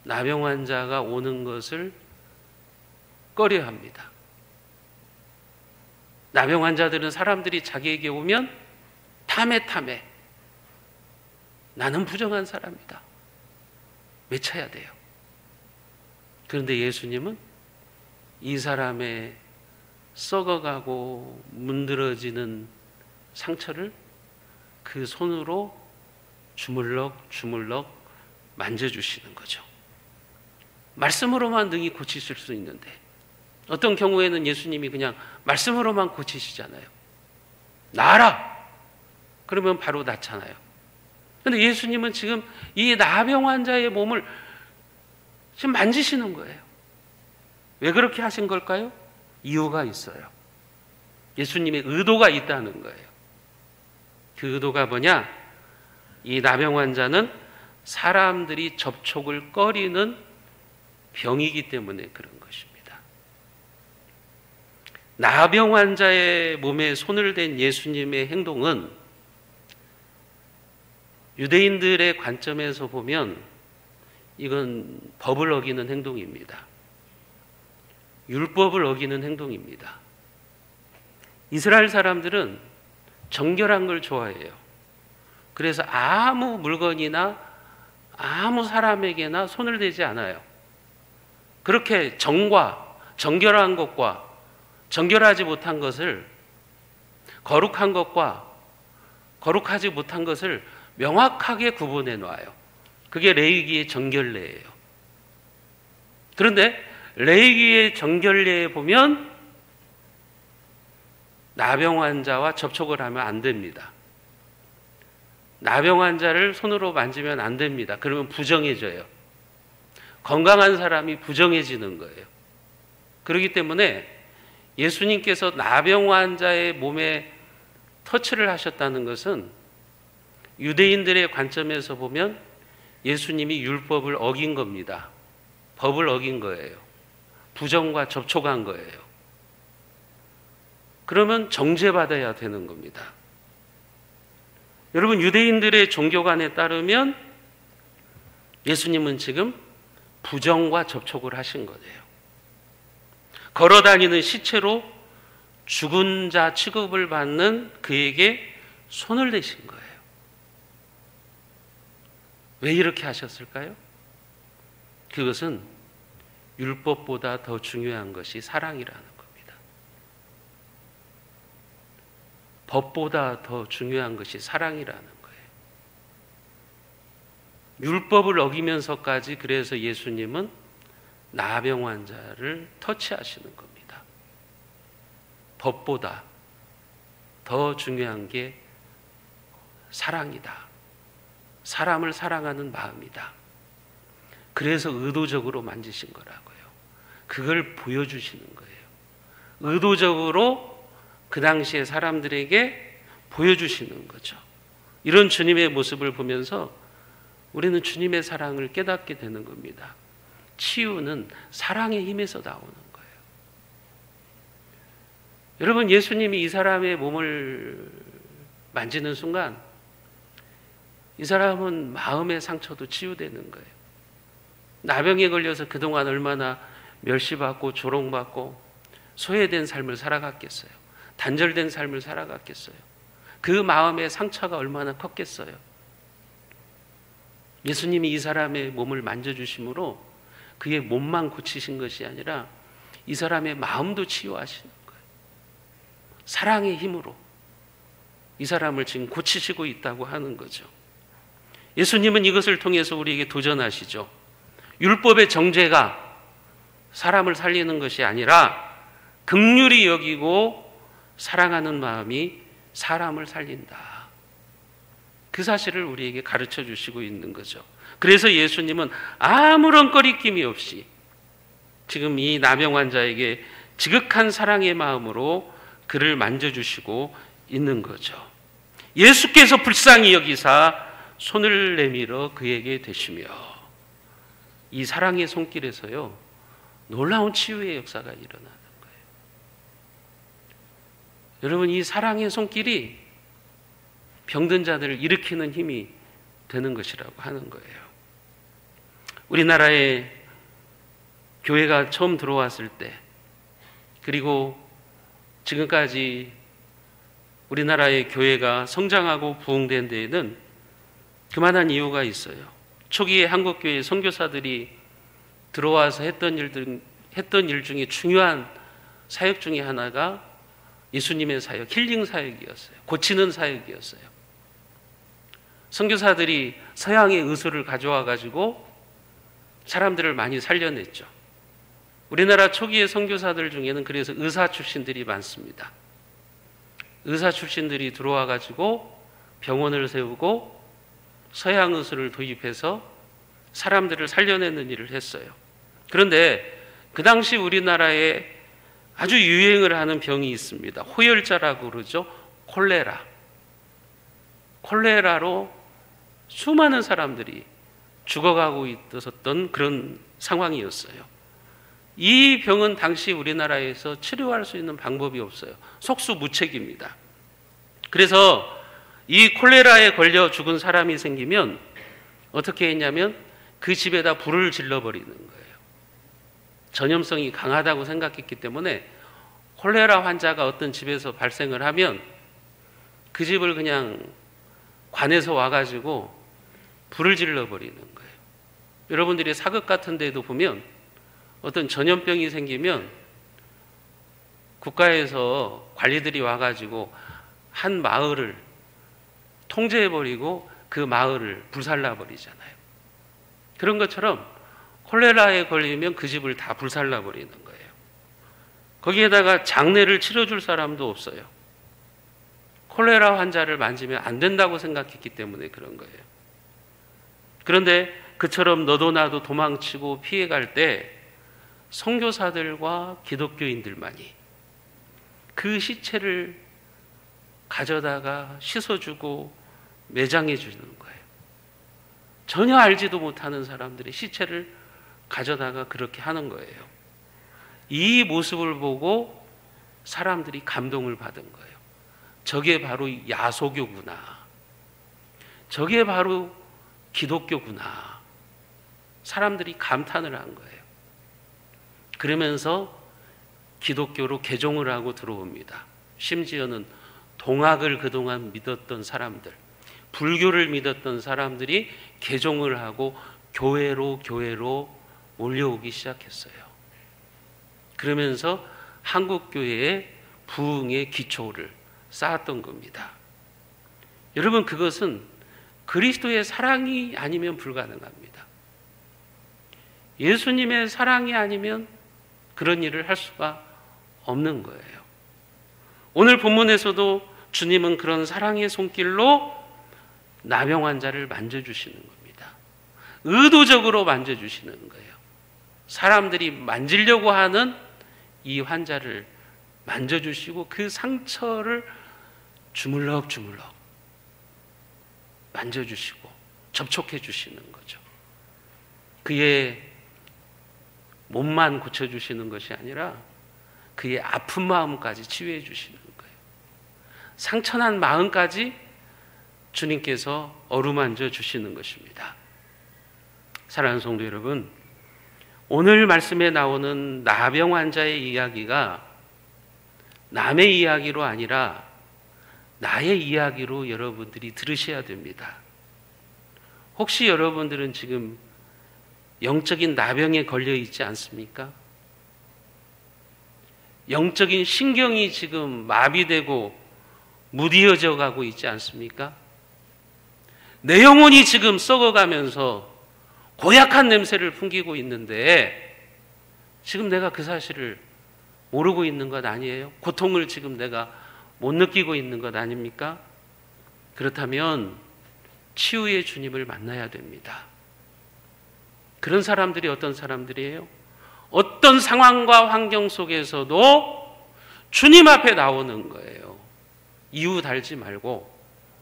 나병 환자가 오는 것을 꺼려합니다. 나병 환자들은 사람들이 자기에게 오면 탐에 나는 부정한 사람이다 외쳐야 돼요. 그런데 예수님은 이 사람의 썩어가고 문드러지는 상처를 그 손으로 주물럭 만져주시는 거죠. 말씀으로만 능히 고치실 수 있는데 어떤 경우에는 예수님이 그냥 말씀으로만 고치시잖아요. 나아라! 그러면 바로 낫잖아요. 그런데 예수님은 지금 이 나병 환자의 몸을 지금 만지시는 거예요. 왜 그렇게 하신 걸까요? 이유가 있어요. 예수님의 의도가 있다는 거예요. 그 의도가 뭐냐? 이 나병 환자는 사람들이 접촉을 꺼리는 병이기 때문에 그런 것입니다. 나병 환자의 몸에 손을 댄 예수님의 행동은 유대인들의 관점에서 보면 이건 법을 어기는 행동입니다. 율법을 어기는 행동입니다. 이스라엘 사람들은 정결한 걸 좋아해요. 그래서 아무 물건이나 아무 사람에게나 손을 대지 않아요. 그렇게 정결한 것과 정결하지 못한 것을, 거룩한 것과 거룩하지 못한 것을 명확하게 구분해 놔요. 그게 레위기의 정결례예요. 그런데 레위기의 정결례에 보면 나병 환자와 접촉을 하면 안 됩니다. 나병 환자를 손으로 만지면 안 됩니다. 그러면 부정해져요. 건강한 사람이 부정해지는 거예요. 그렇기 때문에 예수님께서 나병 환자의 몸에 터치를 하셨다는 것은 유대인들의 관점에서 보면 예수님이 율법을 어긴 겁니다. 법을 어긴 거예요. 부정과 접촉한 거예요. 그러면 정죄받아야 되는 겁니다. 여러분, 유대인들의 종교관에 따르면 예수님은 지금 부정과 접촉을 하신 거예요. 걸어다니는 시체로 죽은 자 취급을 받는 그에게 손을 대신 거예요. 왜 이렇게 하셨을까요? 그것은 율법보다 더 중요한 것이 사랑이라는 겁니다. 법보다 더 중요한 것이 사랑이라는 거예요. 율법을 어기면서까지 그래서 예수님은 나병 환자를 터치하시는 겁니다. 법보다 더 중요한 게 사랑이다. 사람을 사랑하는 마음이다. 그래서 의도적으로 만지신 거라고요. 그걸 보여주시는 거예요. 의도적으로 그 당시에 사람들에게 보여주시는 거죠. 이런 주님의 모습을 보면서 우리는 주님의 사랑을 깨닫게 되는 겁니다. 치유는 사랑의 힘에서 나오는 거예요. 여러분, 예수님이 이 사람의 몸을 만지는 순간 이 사람은 마음의 상처도 치유되는 거예요. 나병에 걸려서 그동안 얼마나 멸시받고 조롱받고 소외된 삶을 살아갔겠어요. 단절된 삶을 살아갔겠어요. 그 마음의 상처가 얼마나 컸겠어요. 예수님이 이 사람의 몸을 만져주심으로 그의 몸만 고치신 것이 아니라 이 사람의 마음도 치유하시는 거예요. 사랑의 힘으로 이 사람을 지금 고치시고 있다고 하는 거죠. 예수님은 이것을 통해서 우리에게 도전하시죠. 율법의 정죄가 사람을 살리는 것이 아니라 긍휼히 여기고 사랑하는 마음이 사람을 살린다. 그 사실을 우리에게 가르쳐 주시고 있는 거죠. 그래서 예수님은 아무런 꺼리낌이 없이 지금 이 나병 환자에게 지극한 사랑의 마음으로 그를 만져주시고 있는 거죠. 예수께서 불쌍히 여기사 손을 내밀어 그에게 대시며, 이 사랑의 손길에서요 놀라운 치유의 역사가 일어나는 거예요. 여러분, 이 사랑의 손길이 병든 자들을 일으키는 힘이 되는 것이라고 하는 거예요. 우리나라에 교회가 처음 들어왔을 때, 그리고 지금까지 우리나라의 교회가 성장하고 부흥된 데에는 그만한 이유가 있어요. 초기에 한국교회 선교사들이 들어와서 했던 일 중에 중요한 사역 중에 하나가 예수님의 사역, 힐링 사역이었어요. 고치는 사역이었어요. 선교사들이 서양의 의술을 가져와 가지고 사람들을 많이 살려냈죠. 우리나라 초기의 선교사들 중에는 그래서 의사 출신들이 많습니다. 의사 출신들이 들어와 가지고 병원을 세우고 서양 의술을 도입해서 사람들을 살려내는 일을 했어요. 그런데 그 당시 우리나라에 아주 유행을 하는 병이 있습니다. 호열자라고 그러죠. 콜레라. 콜레라로 수많은 사람들이 죽어가고 있었던 그런 상황이었어요. 이 병은 당시 우리나라에서 치료할 수 있는 방법이 없어요. 속수무책입니다. 그래서 이 콜레라에 걸려 죽은 사람이 생기면 어떻게 했냐면 그 집에다 불을 질러버리는 거예요. 전염성이 강하다고 생각했기 때문에 콜레라 환자가 어떤 집에서 발생을 하면 그 집을 그냥 관에서 와가지고 불을 질러버리는 거예요. 여러분들이 사극 같은 데도 보면 어떤 전염병이 생기면 국가에서 관리들이 와가지고 한 마을을 통제해버리고 그 마을을 불살라버리잖아요. 그런 것처럼 콜레라에 걸리면 그 집을 다 불살라버리는 거예요. 거기에다가 장례를 치러줄 사람도 없어요. 콜레라 환자를 만지면 안 된다고 생각했기 때문에 그런 거예요. 그런데 그처럼 너도 나도 도망치고 피해갈 때 선교사들과 기독교인들만이 그 시체를 가져다가 씻어주고 매장해 주는 거예요. 전혀 알지도 못하는 사람들이 시체를 가져다가 그렇게 하는 거예요. 이 모습을 보고 사람들이 감동을 받은 거예요. 저게 바로 야소교구나. 저게 바로 기독교구나. 사람들이 감탄을 한 거예요. 그러면서 기독교로 개종을 하고 들어옵니다. 심지어는 동학을 그동안 믿었던 사람들, 불교를 믿었던 사람들이 개종을 하고 교회로 몰려오기 시작했어요. 그러면서 한국교회의 부흥의 기초를 쌓았던 겁니다. 여러분, 그것은 그리스도의 사랑이 아니면 불가능합니다. 예수님의 사랑이 아니면 그런 일을 할 수가 없는 거예요. 오늘 본문에서도 주님은 그런 사랑의 손길로 나병 환자를 만져주시는 겁니다. 의도적으로 만져주시는 거예요. 사람들이 만지려고 하는 이 환자를 만져주시고 그 상처를 주물럭주물럭 만져주시고 접촉해 주시는 거죠. 그의 몸만 고쳐주시는 것이 아니라 그의 아픈 마음까지 치유해 주시는 거예요. 상처난 마음까지 주님께서 어루만져 주시는 것입니다. 사랑하는 성도 여러분, 오늘 말씀에 나오는 나병 환자의 이야기가 남의 이야기로 아니라 나의 이야기로 여러분들이 들으셔야 됩니다. 혹시 여러분들은 지금 영적인 나병에 걸려 있지 않습니까? 영적인 신경이 지금 마비되고 무디어져 가고 있지 않습니까? 내 영혼이 지금 썩어가면서 고약한 냄새를 풍기고 있는데 지금 내가 그 사실을 모르고 있는 것 아니에요? 고통을 지금 내가 못 느끼고 있는 것 아닙니까? 그렇다면 치유의 주님을 만나야 됩니다. 그런 사람들이 어떤 사람들이에요? 어떤 상황과 환경 속에서도 주님 앞에 나오는 거예요. 이유 달지 말고,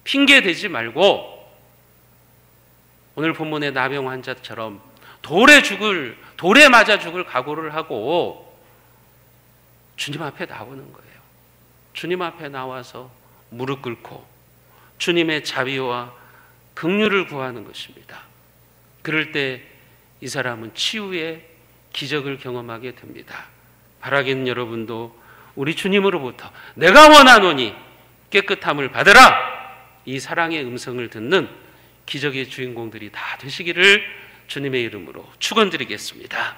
핑계 대지 말고, 오늘 본문의 나병 환자처럼 돌에 맞아 죽을 각오를 하고 주님 앞에 나오는 거예요. 주님 앞에 나와서 무릎 꿇고 주님의 자비와 긍휼을 구하는 것입니다. 그럴 때 이 사람은 치유의 기적을 경험하게 됩니다. 바라기는 여러분도 우리 주님으로부터 내가 원하노니 깨끗함을 받으라, 이 사랑의 음성을 듣는 기적의 주인공들이 다 되시기를 주님의 이름으로 축원드리겠습니다.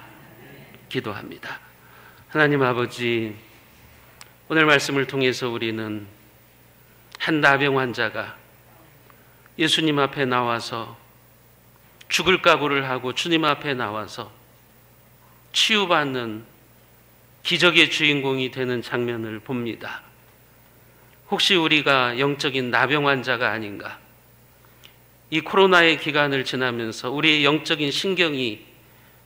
기도합니다. 하나님 아버지, 오늘 말씀을 통해서 우리는 한 나병 환자가 예수님 앞에 나와서 죽을 각오를 하고 주님 앞에 나와서 치유받는 기적의 주인공이 되는 장면을 봅니다. 혹시 우리가 영적인 나병 환자가 아닌가? 이 코로나의 기간을 지나면서 우리의 영적인 신경이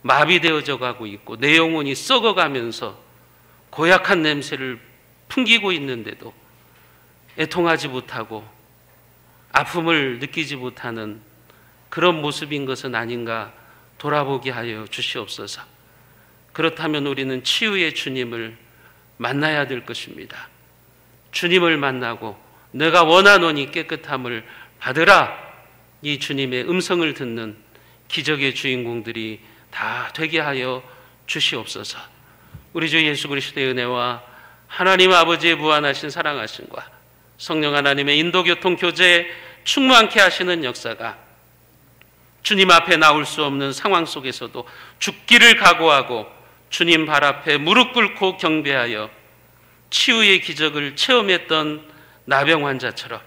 마비되어져 가고 있고 내 영혼이 썩어가면서 고약한 냄새를 풍기고 있는데도 애통하지 못하고 아픔을 느끼지 못하는 그런 모습인 것은 아닌가 돌아보게 하여 주시옵소서. 그렇다면 우리는 치유의 주님을 만나야 될 것입니다. 주님을 만나고 내가 원하노니 깨끗함을 받으라, 이 주님의 음성을 듣는 기적의 주인공들이 다 되게 하여 주시옵소서. 우리 주 예수 그리스도의 은혜와 하나님 아버지의 무한하신 사랑하심과 성령 하나님의 인도교통 교제에 충만케 하시는 역사가 주님 앞에 나올 수 없는 상황 속에서도 죽기를 각오하고 주님 발 앞에 무릎 꿇고 경배하여 치유의 기적을 체험했던 나병 환자처럼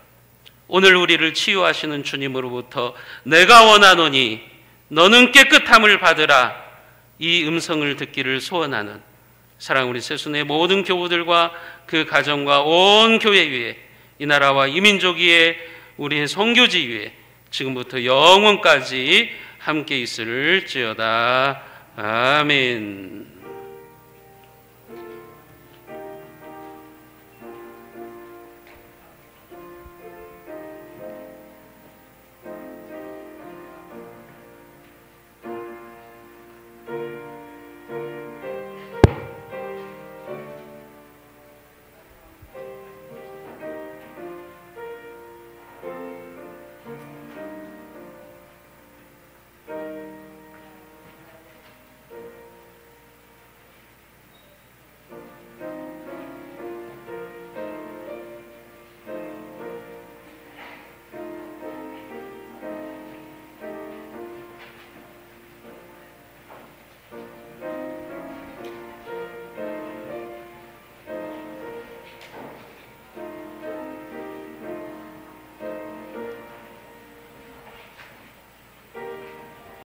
오늘 우리를 치유하시는 주님으로부터 내가 원하노니 너는 깨끗함을 받으라, 이 음성을 듣기를 소원하는 사랑 우리 세순의 모든 교우들과 그 가정과 온 교회 위에, 이 나라와 이 민족 위에, 우리의 선교지 위에 지금부터 영원까지 함께 있을지어다. 아멘.